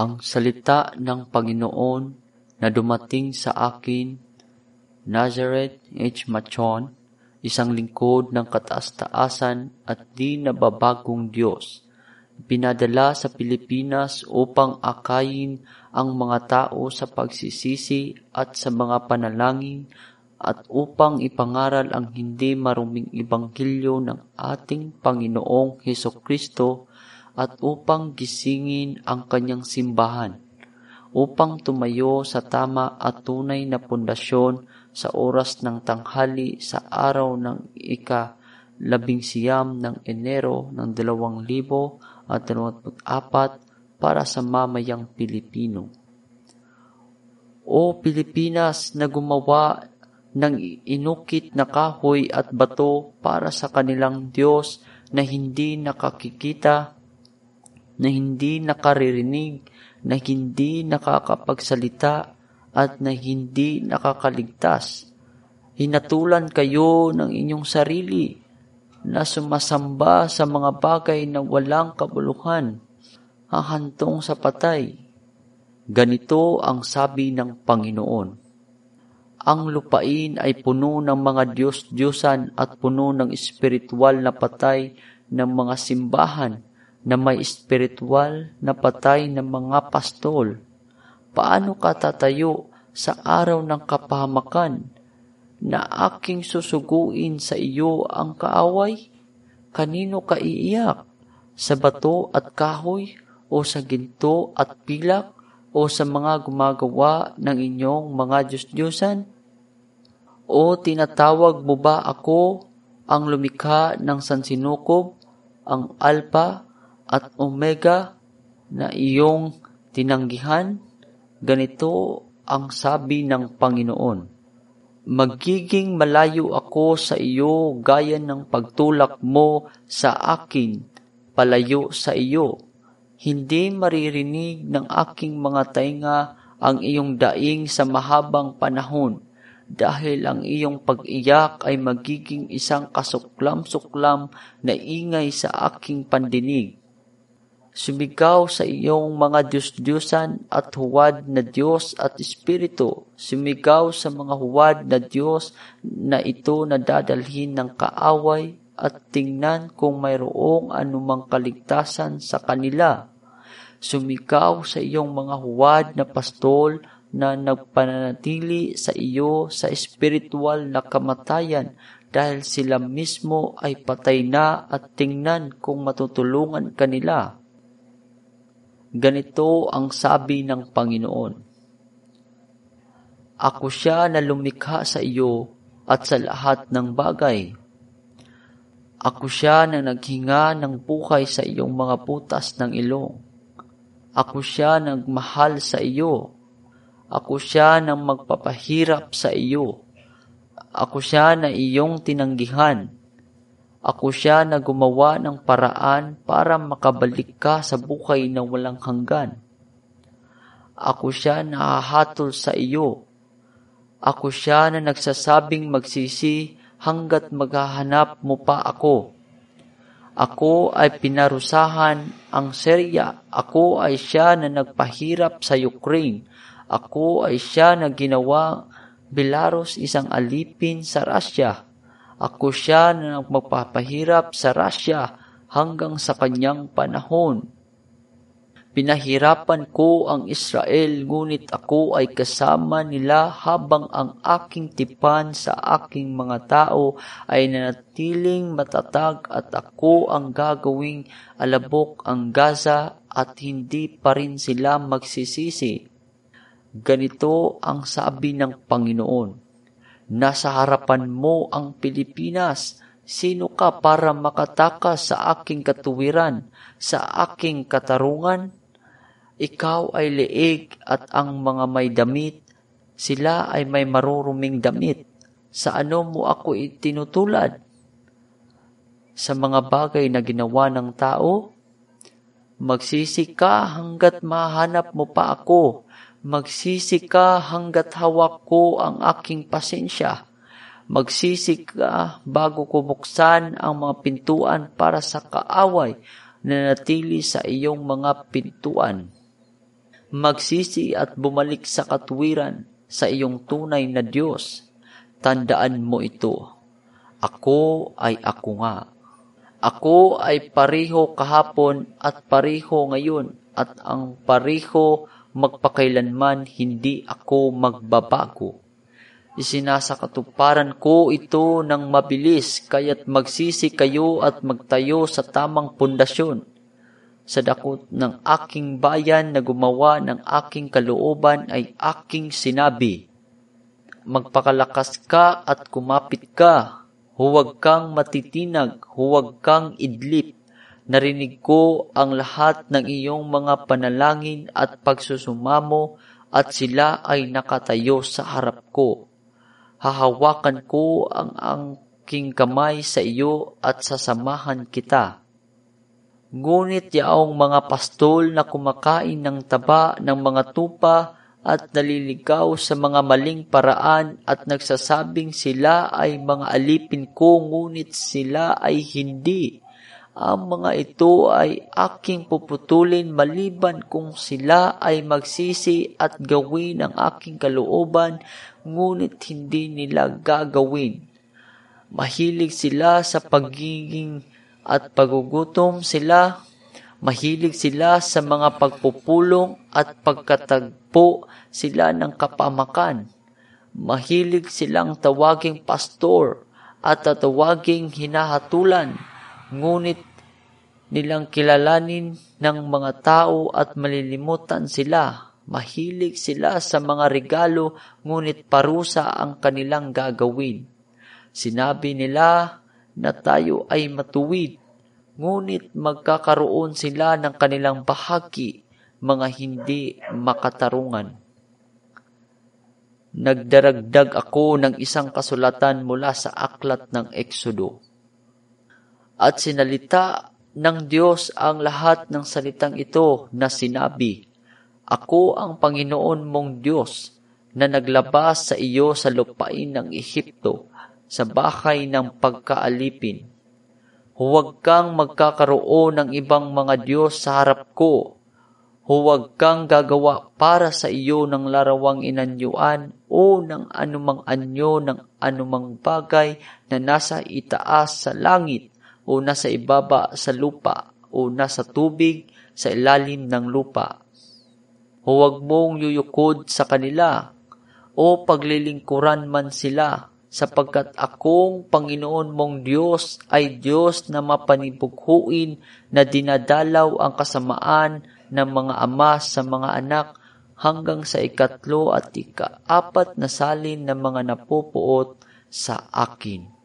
Ang salita ng Panginoon na dumating sa akin, Nazareth H. Machon, isang lingkod ng kataas-taasan at di nababagong Diyos, pinadala sa Pilipinas upang akayin ang mga tao sa pagsisisi at sa mga panalangin at upang ipangaral ang hindi maruming ebanghelyo ng ating Panginoong Hesukristo at upang gisingin ang kanyang simbahan, upang tumayo sa tama at tunay na pundasyon sa oras ng tanghali sa araw ng ika-19 ng Enero ng 2024 para sa mamayang Pilipino. O Pilipinas na gumawa ng inukit na kahoy at bato para sa kanilang Diyos na hindi nakakikita, na hindi nakaririnig, na hindi nakakapagsalita at na hindi nakakaligtas. Hinatulan kayo ng inyong sarili na sumasamba sa mga bagay na walang kabuluhan, hahantong sa patay. Ganito ang sabi ng Panginoon. Ang lupain ay puno ng mga Diyos-Diyosan at puno ng espiritual na patay ng mga simbahan na may espiritual na patay ng mga pastol. Paano ka tatayo sa araw ng kapahamakan na aking susuguin sa iyo ang kaaway? Kanino ka iiyak? Sa bato at kahoy o sa ginto at pilak o sa mga gumagawa ng inyong mga Diyos-Diyosan? O tinatawag mo ba ako ang lumikha ng sansinukob, ang Alpha at Omega na iyong tinanggihan? Ganito ang sabi ng Panginoon. Magiging malayo ako sa iyo gaya ng pagtulak mo sa akin, palayo sa iyo. Hindi maririnig ng aking mga tainga ang iyong daing sa mahabang panahon, dahil ang iyong pag-iyak ay magiging isang kasuklam-suklam na ingay sa aking pandinig. Sumigaw sa iyong mga Diyos-Diyosan at huwad na Diyos at Espiritu. Sumigaw sa mga huwad na Diyos na ito na dadalhin ng kaaway at tingnan kung mayroong anumang kaligtasan sa kanila. Sumigaw sa iyong mga huwad na pastol na nagpananatili sa iyo sa espiritual na kamatayan dahil sila mismo ay patay na at tingnan kung matutulungan kanila. Ganito ang sabi ng Panginoon. Ako siya na lumikha sa iyo at sa lahat ng bagay. Ako siya na naghinga ng buhay sa iyong mga butas ng ilong. Ako siya na nagmahal sa iyo. Ako siya na magpapahirap sa iyo. Ako siya na iyong tinanggihan. Ako siya na gumawa ng paraan para makabalik ka sa buhay na walang hanggan. Ako siya na hahatol sa iyo. Ako siya na nagsasabing magsisi hanggat maghahanap mo pa ako. Ako ay pinarusahan ang Syria. Ako ay siya na nagpahirap sa Ukraine. Ako ay siya na ginawa Belarus isang alipin sa Russia. Ako siya na magpapahirap sa Russia hanggang sa kanyang panahon. Pinahirapan ko ang Israel, ngunit ako ay kasama nila habang ang aking tipan sa aking mga tao ay nanatiling matatag at ako ang gagawing alabok ang Gaza at hindi pa rin sila magsisisi. Ganito ang sabi ng Panginoon. Nasa harapan mo ang Pilipinas. Sino ka para makatakas sa aking katuwiran, sa aking katarungan? Ikaw ay leeg at ang mga may damit, sila ay may maruruming damit. Sa ano mo ako itinutulad? Sa mga bagay na ginawa ng tao? Magsisi ka hanggat mahanap mo pa ako. Magsisi ka hanggat hawak ko ang aking pasensya. Magsisi ka bago ko buksan ang mga pintuan para sa kaaway na natili sa iyong mga pintuan. magsisi at bumalik sa katuwiran sa iyong tunay na Diyos. Tandaan mo ito. Ako ay ako nga. Ako ay pareho kahapon at pareho ngayon at ang pareho magpakailanman, hindi ako magbabago. Isinasakatuparan ko ito ng mabilis, kaya't magsisi kayo at magtayo sa tamang pundasyon. Sa dakot ng aking bayan na gumawa ng aking kalooban ay aking sinabi, magpakalakas ka at kumapit ka, huwag kang matitinag, huwag kang idlip. Narinig ko ang lahat ng iyong mga panalangin at pagsusumamo at sila ay nakatayo sa harap ko. Hahawakan ko ang aking kamay sa iyo at sasamahan kita. Ngunit yaong mga pastol na kumakain ng taba ng mga tupa at naliligaw sa mga maling paraan at nagsasabing sila ay mga alipin ko, ngunit sila ay hindi. Ang mga ito ay aking puputulin maliban kung sila ay magsisi at gawin ang aking kalooban, ngunit hindi nila gagawin. Mahilig sila sa pagiging at pagugutom sila. Mahilig sila sa mga pagpupulong at pagkatagpo sila ng kapamakan. Mahilig silang tawaging pastor at tatawaging hinahatulan, ngunit nilang kilalanin ng mga tao at malilimutan sila. Mahilig sila sa mga regalo, ngunit parusa ang kanilang gagawin. Sinabi nila na tayo ay matuwid, ngunit magkakaroon sila ng kanilang bahagi, mga hindi makatarungan. Nagdaragdag ako ng isang kasulatan mula sa aklat ng Eksodo. At sinalita ng Diyos ang lahat ng salitang ito na sinabi, ako ang Panginoon mong Diyos na naglabas sa iyo sa lupain ng Ehipto, sa bahay ng pagkaalipin. Huwag kang magkakaroon ng ibang mga Diyos sa harap ko. Huwag kang gagawa para sa iyo ng larawang inanyuan o ng anumang anyo ng anumang bagay na nasa itaas sa langit o nasa ibaba sa lupa o nasa tubig sa ilalim ng lupa. Huwag mong yuyukod sa kanila o paglilingkuran man sila, sapagkat akong Panginoon mong Diyos ay Diyos na mapanibughuin, na dinadalaw ang kasamaan ng mga ama sa mga anak hanggang sa 3 at 4 na salin ng mga napupuot sa akin.